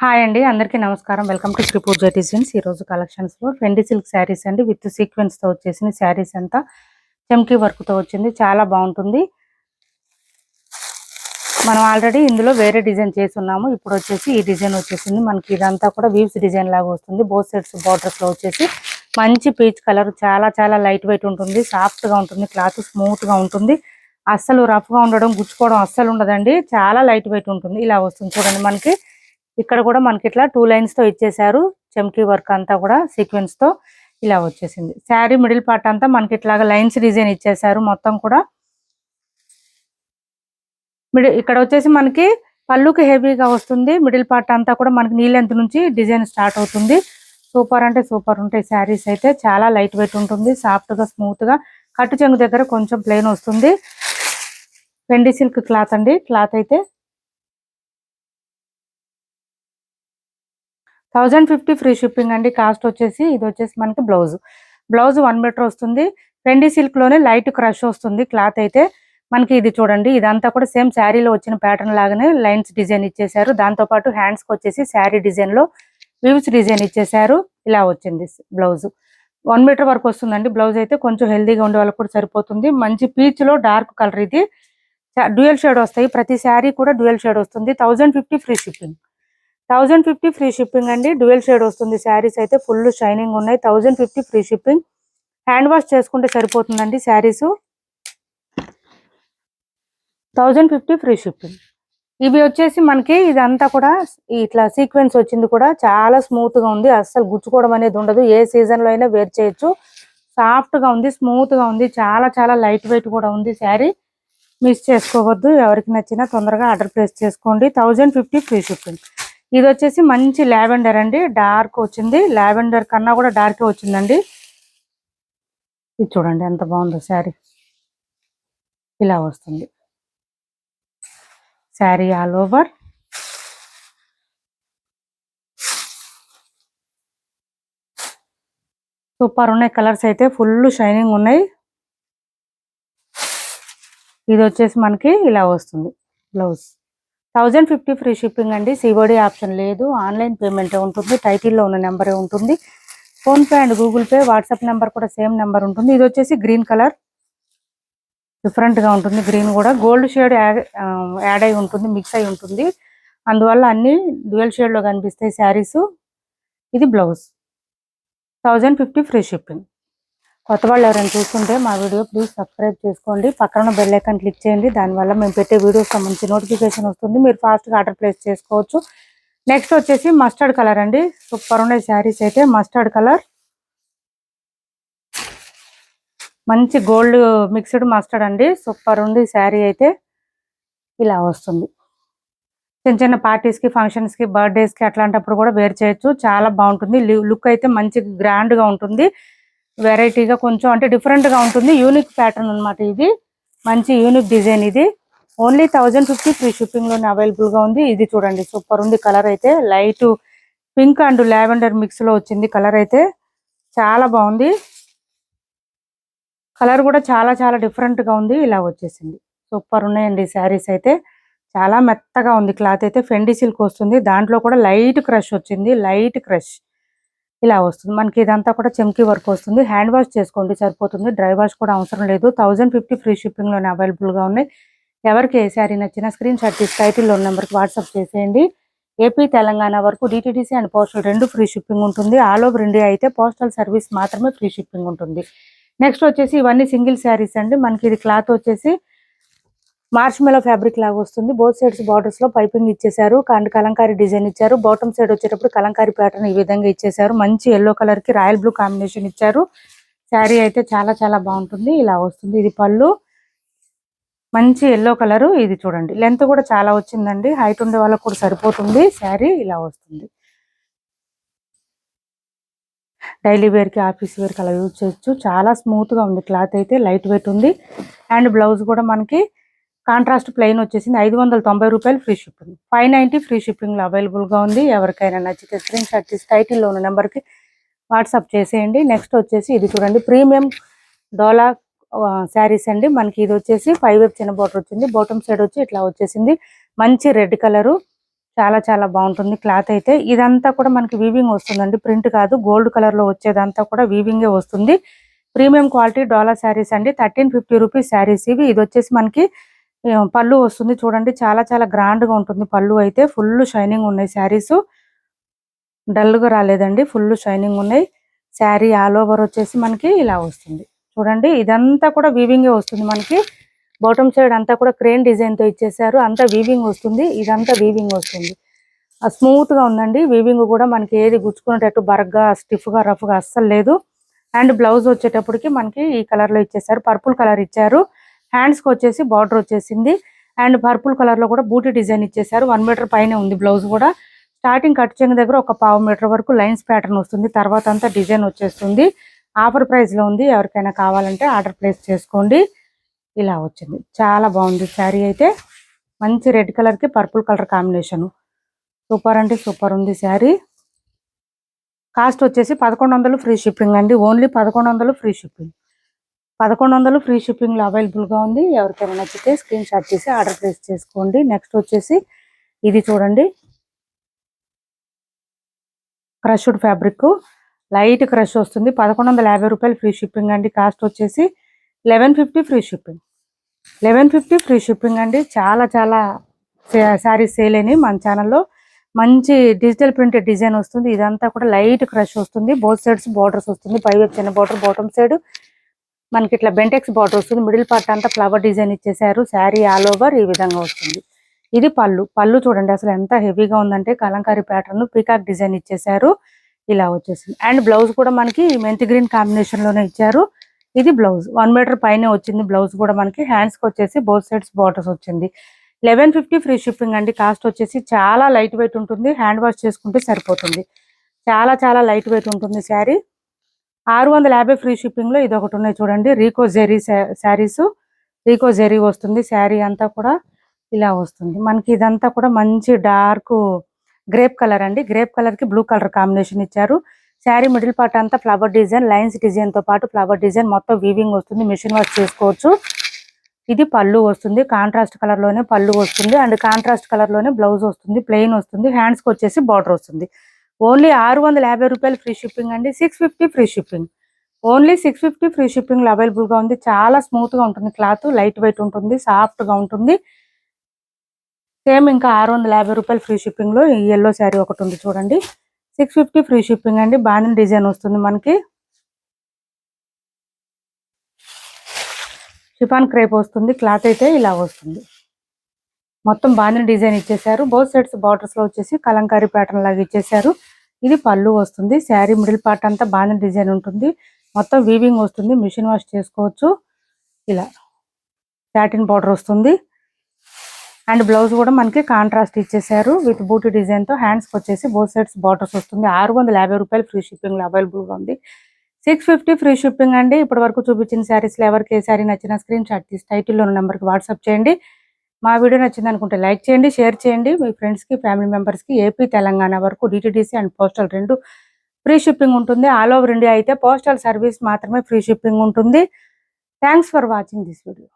Hi అండి, అందరికీ నమస్కారం. Welcome to Sri Pooja Designs. ఈరోజు కలెక్షన్స్లో ఫెండి సిల్క్ శారీస్ అండి, విత్ సీక్వెన్స్తో వచ్చేసిన శారీస్ అంతా చమ్కీ వర్క్తో వచ్చింది. చాలా బాగుంటుంది. మనం ఆల్రెడీ ఇందులో వేరే డిజైన్ చేసి ఉన్నాము. ఇప్పుడు వచ్చేసి ఈ డిజైన్ వచ్చేసింది. మనకి ఇదంతా కూడా వీవ్స్ డిజైన్ లాగా వస్తుంది. బోత్ సైడ్స్ బార్డర్స్లో వచ్చేసి మంచి పీచ్ కలర్, చాలా లైట్ వెయిట్ ఉంటుంది. సాఫ్ట్గా ఉంటుంది, క్లాత్ స్మూత్గా ఉంటుంది. అస్సలు రఫ్గా ఉండడం, గుచ్చుకోవడం అస్సలు ఉండదండి. చాలా లైట్ వెయిట్ ఉంటుంది. ఇలా వస్తుంది చూడండి. మనకి ఇక్కడ కూడా మనకి ఇట్లా 2 లైన్స్ తో ఇచ్చేసారు. చమ్కీ వర్క్ అంతా కూడా సీక్వెన్స్ తో ఇలా వచ్చేసింది. శారీ మిడిల్ పార్ట్ అంతా మనకి ఇట్లాగా లైన్స్ డిజైన్ ఇచ్చేసారు. మొత్తం కూడా ఇక్కడ వచ్చేసి మనకి పళ్ళుకి హెవీగా వస్తుంది. మిడిల్ పార్ట్ అంతా కూడా మనకి నీ లెంత్ నుంచి డిజైన్ స్టార్ట్ అవుతుంది. సూపర్ అంటే సూపర్ ఉంటాయి శారీస్ అయితే. చాలా లైట్ వెయిట్ ఉంటుంది, సాఫ్ట్ గా స్మూత్ గా. కట్టు చెంగు దగ్గర కొంచెం ప్లెయిన్ వస్తుంది. ఫెండి సిల్క్ క్లాత్ అండి. క్లాత్ అయితే 1050 ఫ్రీ షిప్పింగ్ అండి. కాస్ట్ వచ్చేసి ఇది వచ్చేసి మనకి బ్లౌజ్ 1 మీటర్ వస్తుంది. ఫెండి సిల్క్ లోనే లైట్ క్రష్ వస్తుంది. క్లాత్ అయితే మనకి ఇది చూడండి, ఇదంతా కూడా సేమ్ శారీలో వచ్చిన ప్యాటర్న్ లాగానే లైన్స్ డిజైన్ ఇచ్చేసారు. దాంతో పాటు హ్యాండ్స్ కి వచ్చేసి శారీ డిజైన్ లో వీవ్స్ డిజైన్ ఇచ్చేసారు. ఇలా వచ్చింది బ్లౌజ్. 1 మీటర్ వరకు వస్తుందండి. బ్లౌజ్ అయితే కొంచెం హెల్దీగా ఉండే వాళ్ళకి కూడా సరిపోతుంది. మంచి పీచ్ లో డార్క్ కలర్. ఇది డ్యూయల్ షేడ్ వస్తాయి. ప్రతి శారీ కూడా డ్యూయల్ షేడ్ వస్తుంది. 1050 ఫ్రీ షిప్పింగ్. 1050 ఫ్రీ షిప్పింగ్ అండి. డ్యూయల్ షేడ్ వస్తుంది. శారీస్ అయితే ఫుల్ షైనింగ్ ఉన్నాయి. 1050 ఫ్రీ షిప్పింగ్. హ్యాండ్ వాష్ చేసుకుంటే సరిపోతుందండి. Saris 1050 free shipping. ఇవి వచ్చేసి మనకి ఇదంతా కూడా ఇట్లా సీక్వెన్స్ వచ్చింది కూడా చాలా స్మూత్ గా ఉంది. అస్సలు గుచ్చుకోవడం అనేది ఉండదు. ఏ సీజన్ లో అయినా వేర్ చేయొచ్చు. సాఫ్ట్ గా ఉంది, స్మూత్ గా ఉంది. చాలా లైట్ వెయిట్ కూడా ఉంది. శారీ మిస్ చేసుకోవద్దు. ఎవరికి నచ్చినా తొందరగా ఆర్డర్ ప్లేస్ చేసుకోండి. 1050 ఫ్రీ షిప్పింగ్. ఇది వచ్చేసి మంచి లావెండర్ అండి. డార్క్ వచ్చింది. లావెండర్ కన్నా కూడా డార్క్ వచ్చిందండి. ఇది చూడండి ఎంత బాగుందో శారీ. ఇలా వస్తుంది శారీ ఆల్ ఓవర్. సూపర్ ఉన్నాయి. కలర్స్ అయితే ఫుల్ షైనింగ్ ఉన్నాయి. ఇది వచ్చేసి మనకి ఇలా వస్తుంది బ్లౌజ్. 1050 ఫ్రీ షిప్పింగ్ అండి. సిఓడి ఆప్షన్ లేదు. ఆన్లైన్ పేమెంట్ ఉంటుంది. టైటిల్లో ఉన్న నెంబరే ఉంటుంది. PhonePe and Google pay, WhatsApp number కూడా సేమ్ నెంబర్ ఉంటుంది. ఇది వచ్చేసి గ్రీన్ కలర్. డిఫరెంట్ గా ఉంటుంది. గ్రీన్ కూడా గోల్డ్ షేడ్ యాడ్ అయి ఉంటుంది, మిక్స్ అయి ఉంటుంది. అందువల్ల అన్ని డ్యూయల్ షేడ్ లో కనిపిస్తాయి శారీస్. ఇది బ్లౌజ్. 1050 free shipping. కొత్త వాళ్ళు ఎవరైనా చూస్తుంటే మా వీడియో ప్లీజ్ సబ్స్క్రైబ్ చేసుకోండి. పక్కన బెల్ ఐకాన్ క్లిక్ చేయండి. దానివల్ల మేము పెట్టే వీడియోస్ సంబంధించి నోటిఫికేషన్ వస్తుంది. మీరు ఫాస్ట్గా ఆర్డర్ ప్లేస్ చేసుకోవచ్చు. నెక్స్ట్ వచ్చేసి మస్టర్డ్ కలర్ అండి. సూపర్ ఉన్నాయి శారీస్ అయితే. మస్టర్డ్ కలర్, మంచి గోల్డ్ మిక్స్డ్ మస్టర్డ్ అండి. సూపర్ ఉంది శారీ అయితే. ఇలా వస్తుంది. చిన్న పార్టీస్ కి, ఫంక్షన్స్ కి, బర్త్డేస్ కి అట్లాంటప్పుడు కూడా వేర్ చేయొచ్చు. చాలా బాగుంటుంది. లుక్ అయితే మంచి గ్రాండ్ గా ఉంటుంది. వెరైటీగా కొంచెం అంటే డిఫరెంట్ గా ఉంటుంది. యూనిక్ ప్యాటర్న్ అనమాట ఇది. మంచి యూనిక్ డిజైన్ ఇది. ఓన్లీ 1050 ఫ్రీ షిప్పింగ్ లోనే అవైలబుల్ గా ఉంది. ఇది చూడండి సూపర్ ఉంది. కలర్ అయితే light pink and lavender mix లో వచ్చింది. కలర్ అయితే చాలా బాగుంది. కలర్ కూడా చాలా డిఫరెంట్ గా ఉంది. ఇలా వచ్చేసింది. సూపర్ ఉన్నాయండి శారీస్ అయితే. చాలా మెత్తగా ఉంది. క్లాత్ అయితే ఫెండి సిల్క్ వస్తుంది. దాంట్లో కూడా లైట్ క్రష్ వచ్చింది. లైట్ క్రష్ ఇలా వస్తుంది. మనకి ఇదంతా కూడా చమ్కీ వర్క్ వస్తుంది. హ్యాండ్ వాష్ చేసుకోండి సరిపోతుంది. డ్రై వాష్ కూడా అవసరం లేదు. 1050 ఫ్రీ షిప్పింగ్ లోనే అవైలబుల్ గా ఉన్నాయి. ఎవరికి ఏ శారీ నచ్చినా స్క్రీన్ షాట్ తీసి టైటిల్లో ఉన్న నెంబర్కి వాట్సాప్ చేసేయండి. ఏపీ, తెలంగాణ వరకు DTDC and postal 2 free shipping ఉంటుంది. ఆల్ ఓవర్ ఇండియా అయితే పోస్టల్ సర్వీస్ మాత్రమే ఫ్రీ షిప్పింగ్ ఉంటుంది. నెక్స్ట్ వచ్చేసి ఇవన్నీ సింగిల్ శారీస్ అండి. మనకి ఇది క్లాత్ వచ్చేసి మార్చ్ మెలో ఫ్యాబ్రిక్ లాగా వస్తుంది. బోత్ సైడ్స్ బార్డర్స్ లో పైపింగ్ ఇచ్చేసారు. అండ్ కలంకారీ డిజైన్ ఇచ్చారు. బాటమ్ సైడ్ వచ్చేటప్పుడు కలంకారీ ప్యాటర్న్ ఈ విధంగా ఇచ్చేసారు. మంచి ఎల్లో కలర్ కి రాయల్ బ్లూ కాంబినేషన్ ఇచ్చారు. శారీ అయితే చాలా బాగుంటుంది. ఇలా వస్తుంది. ఇది పళ్ళు, మంచి ఎల్లో కలర్. ఇది చూడండి లెంత్ కూడా చాలా వచ్చిందండి. హైట్ ఉండే వాళ్ళకి కూడా సరిపోతుంది. శారీ ఇలా వస్తుంది. డైలీ వేర్ కి, ఆఫీస్ వేర్ కి అలా యూజ్ చేయొచ్చు. చాలా స్మూత్ గా ఉంది. క్లాత్ అయితే లైట్ వెయిట్ ఉంది. అండ్ బ్లౌజ్ కూడా మనకి కాంట్రాస్ట్ ప్లెయిన్ వచ్చేసింది. 590 రూపాయలు ఫ్రీ షిప్పింగ్. 590 ఫ్రీ షిప్పింగ్ లో అవైలబుల్ గా ఉంది. ఎవరికైనా నచ్చితే స్క్రీన్ షాట్ తీసి టైటిల్లో ఉన్న నెంబర్ కి వాట్సాప్ చేసేయండి. నెక్స్ట్ వచ్చేసి ఇది చూడండి ప్రీమియం డోలా శారీస్ అండి. మనకి ఇది వచ్చేసి 5 వైపు చిన్న బోర్డర్ వచ్చింది. బాటమ్ సైడ్ వచ్చి ఇట్లా వచ్చేసింది. మంచి రెడ్ కలరు, చాలా చాలా బాగుంటుంది క్లాత్ అయితే. ఇదంతా కూడా మనకి వీవింగ్ వస్తుందండి, ప్రింట్ కాదు. గోల్డ్ కలర్ లో వచ్చేదంతా కూడా వీవింగే వస్తుంది. ప్రీమియం క్వాలిటీ డోలా శారీస్ అండి. 1350 రూపీస్ శారీస్ ఇవి. ఇది వచ్చేసి మనకి పళ్ళు వస్తుంది చూడండి, చాలా చాలా గ్రాండ్ గా ఉంటుంది. పళ్ళు అయితే ఫుల్ షైనింగ్ ఉన్నాయి శారీస్, డల్ గా రాలేదండి, ఫుల్ షైనింగ్ ఉన్నాయి. శారీ ఆల్ ఓవర్ వచ్చేసి మనకి ఇలా వస్తుంది చూడండి. ఇదంతా కూడా వీవింగే వస్తుంది మనకి. బాటమ్ సైడ్ అంతా కూడా క్రేన్ డిజైన్ తో ఇచ్చేసారు, అంతా వీవింగ్ వస్తుంది. ఇదంతా వీవింగ్ వస్తుంది, స్మూత్ గా ఉందండి. వీవింగ్ కూడా మనకి ఏది గుచ్చుకునేటట్టు బరగ్గా స్టిఫ్ గా రఫ్ గా అస్సలు లేదు. అండ్ బ్లౌజ్ వచ్చేటప్పటికి మనకి ఈ కలర్ లో ఇచ్చేసారు, పర్పుల్ కలర్ ఇచ్చారు. హ్యాండ్స్ కి వచ్చేసి బార్డర్ వచ్చేసింది. అండ్ పర్పుల్ కలర్ లో కూడా బూటీ డిజైన్ ఇచ్చేసారు. 1 మీటర్ పైన ఉంది బ్లౌజ్ కూడా. స్టార్టింగ్ కట్ చెంగు దగ్గర ఒక 1/2 మీటర్ వరకు లైన్స్ ప్యాటర్న్ వస్తుంది, తర్వాత అంతా డిజైన్ వచ్చేస్తుంది. ఆఫర్ ప్రైస్ లో ఉంది, ఎవరికైనా కావాలంటే ఆర్డర్ ప్లేస్ చేసుకోండి. ఇలా వచ్చింది, చాలా బాగుంది శారీ అయితే. మంచి రెడ్ కలర్ కి పర్పుల్ కలర్ కాంబినేషన్, సూపర్ అంటే సూపర్ ఉంది శారీ. కాస్ట్ వచ్చేసి 1100 ఫ్రీ షిప్పింగ్ అండి, only 1100 free shipping. 1100 free shipping లో అవైలబుల్ గా ఉంది. ఎవరికైనా నచ్చితే స్క్రీన్ షాట్ చేసి ఆర్డర్ ప్లేస్ చేసుకోండి. నెక్స్ట్ వచ్చేసి ఇది చూడండి, క్రష్డ్ ఫ్యాబ్రిక్, లైట్ క్రష్ వస్తుంది. 1150 రూపాయలు ఫ్రీ షిప్పింగ్ అండి. కాస్ట్ వచ్చేసి 1150 ఫ్రీ షిప్పింగ్. 1150 ఫ్రీ షిప్పింగ్ అండి. చాలా చాలా శారీస్ సేల్ అయినాయి మన ఛానల్లో. మంచి డిజిటల్ ప్రింటెడ్ డిజైన్ వస్తుంది. ఇదంతా కూడా లైట్ క్రష్ వస్తుంది. బోత్ సైడ్స్ బార్డర్స్ వస్తుంది. పైవైపు చిన్న బార్డర్, బాటమ్ సైడ్ మనకి ఇట్లా బెంటెక్స్ బార్డర్ వస్తుంది. మిడిల్ పార్ట్ అంతా ఫ్లవర్ డిజైన్ ఇచ్చేసారు. శారీ ఆల్ ఓవర్ ఈ విధంగా వస్తుంది. ఇది పళ్ళు. పళ్ళు చూడండి అసలు ఎంత హెవీగా ఉందంటే, కలంకారీ ప్యాటర్న్ పీకాక్ డిజైన్ ఇచ్చేసారు. ఇలా వచ్చేసింది. అండ్ బ్లౌజ్ కూడా మనకి మెంతి గ్రీన్ కాంబినేషన్ లోనే ఇచ్చారు. ఇది బ్లౌజ్ 1 మీటర్ పైనే వచ్చింది. బ్లౌజ్ కూడా మనకి హ్యాండ్స్ కి వచ్చేసి బోత్ సైడ్స్ బార్డర్స్ వచ్చింది. 1150 ఫ్రీ షిప్పింగ్ అండి. కాస్ట్ వచ్చేసి చాలా లైట్ వెయిట్ ఉంటుంది, హ్యాండ్ వాష్ చేసుకుంటే సరిపోతుంది. చాలా చాలా లైట్ వెయిట్ ఉంటుంది శారీ. 650 ఫ్రీ షిప్పింగ్ లో ఇది ఒకటి ఉన్నాయి చూడండి, రీకో జెరీ శారీస్. రీకో జెరీ వస్తుంది. శారీ అంతా కూడా ఇలా వస్తుంది మనకి. ఇదంతా కూడా మంచి డార్క్ గ్రేప్ కలర్ అండి. గ్రేప్ కలర్ కి బ్లూ కలర్ కాంబినేషన్ ఇచ్చారు. శారీ మిడిల్ పార్ట్ అంతా ఫ్లవర్ డిజైన్, లైన్స్ డిజైన్ తో పాటు ఫ్లవర్ డిజైన్ మొత్తం వీవింగ్ వస్తుంది. మిషన్ వాష్ చేసుకోవచ్చు. ఇది పళ్ళు వస్తుంది, కాంట్రాస్ట్ కలర్ లోనే పళ్ళు వస్తుంది. అండ్ కాంట్రాస్ట్ కలర్ లోనే బ్లౌజ్ వస్తుంది, ప్లెయిన్ వస్తుంది. హ్యాండ్స్ కి వచ్చేసి బార్డర్ వస్తుంది. ఓన్లీ 650 రూపాయలు ఫ్రీ షిప్పింగ్ అండి. 650 free shipping, only 650 free shipping లో అవైలబుల్ గా ఉంది. చాలా స్మూత్ గా ఉంటుంది క్లాత్, లైట్ వెయిట్ ఉంటుంది, సాఫ్ట్ గా ఉంటుంది. సేమ్ ఇంకా 650 రూపాయలు ఫ్రీ షిప్పింగ్ లో ఈ ఎల్లో శారీ ఒకటి ఉంది చూడండి. 650 ఫ్రీ షిప్పింగ్ అండి. బాందిని డిజైన్ వస్తుంది మనకి, షిఫాన్ క్రేప్ వస్తుంది. క్లాత్ అయితే ఇలా వస్తుంది. మొత్తం బాందిని డిజైన్ ఇచ్చేసారు. బోత్ సైడ్స్ బార్డర్స్ లో వచ్చేసి కలంకారీ ప్యాటర్న్ లాగా ఇచ్చేసారు. ఇది పళ్ళు వస్తుంది. శారీ మిడిల్ పార్ట్ అంతా బాందిని డిజైన్ ఉంటుంది. మొత్తం వీవింగ్ వస్తుంది, మిషన్ వాష్ చేసుకోవచ్చు. ఇలా సాటిన్ బార్డర్ వస్తుంది. అండ్ బ్లౌజ్ కూడా మనకి కాంట్రాస్ట్ ఇచ్చేసారు విత్ బూటీ డిజైన్ తో. హ్యాండ్స్ కి వచ్చేసి బోత్ సైడ్స్ బార్డర్స్ వస్తుంది. 650 రూపాయలు ఫ్రీ షిప్పింగ్ లో అవైలబుల్ గా ఉంది. 650 ఫ్రీ షిప్పింగ్ అండి. ఇప్పటి వరకు చూపించిన శారీస్ లో ఎవరికి ఏ శారీ నచ్చినా స్క్రీన్ షాట్ తీసి టైటిల్లో ఉన్న నెంబర్కి వాట్సాప్ చేయండి. మా వీడియో నచ్చింది అనుకుంటే లైక్ చేయండి, షేర్ చేయండి. మీ ఫ్రెండ్స్ కి, ఫ్యామిలీ మెంబర్స్ కి ఏపీ తెలంగాణ వరకు DTDC and postal 2 free shipping ఉంటుంది. ఆల్ ఓవర్ ఇండియా అయితే పోస్టల్ సర్వీస్ మాత్రమే ఫ్రీ షిప్పింగ్ ఉంటుంది. Thanks for watching this video.